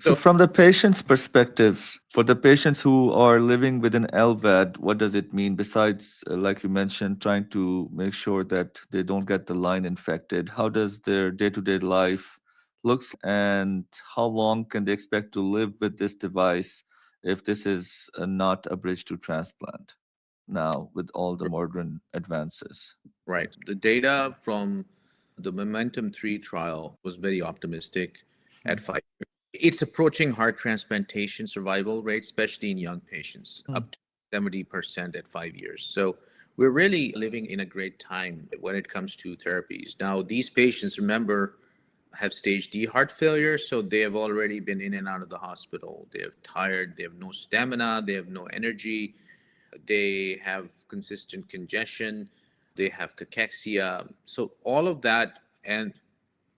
So, So from the patient's perspectives, for the patients who are living with an LVAD, what does it mean besides, like you mentioned, trying to make sure that they don't get the line infected? How does their day-to-day life looks, and how long can they expect to live with this device if this is not a bridge to transplant now with all the modern advances? right, the data from the Momentum 3 trial was very optimistic at Mm, 5 years. It's approaching heart transplantation survival rate, especially in young patients, mm, up to 70% at 5 years. So we're really living in a great time when it comes to therapies. Now, these patients, remember, have stage D heart failure, so they have already been in and out of the hospital. They're tired, they have no stamina, they have no energy, they have consistent congestion, they have cachexia. So all of that, and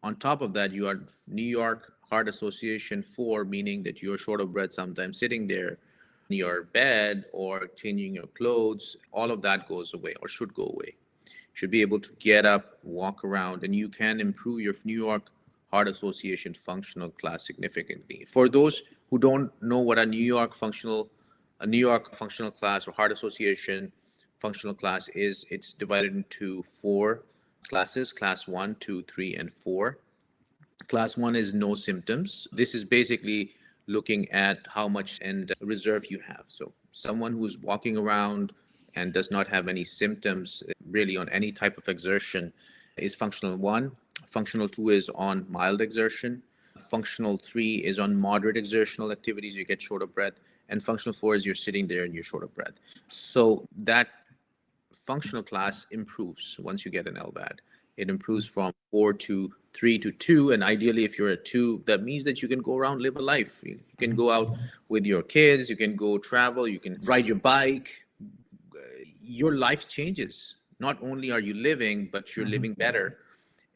on top of that, you are New York Heart Association 4, meaning that you're short of breath sometimes sitting there in your bed or changing your clothes. All of that goes away or should go away. Should be able to get up, walk around, and you can improve your New York Heart Association functional class significantly. For those who don't know what a New York functional class or Heart Association functional class is, it's divided into four classes: class one, two, three, and four. Class one is no symptoms. This is basically looking at how much and reserve you have. So, someone who's walking around and does not have any symptoms really on any type of exertion is functional one. Functional two is on mild exertion. Functional three is on moderate exertional activities, you get short of breath. And functional four is you're sitting there and you're short of breath. So, that functional class improves once you get an LVAD. It improves from four to three to two. And ideally, if you're a two, that means that you can go around, live a life. You can go out with your kids, you can go travel, you can ride your bike. Your life changes. Not only are you living, but you're mhm. living better.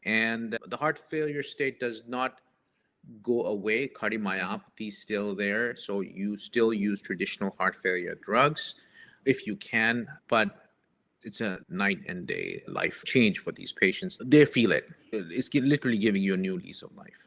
And the heart failure state does not go away. Cardiomyopathy is still there. So you still use traditional heart failure drugs if you can, but it's a night and day life change for these patients. They feel it. It's literally giving you a new lease of life.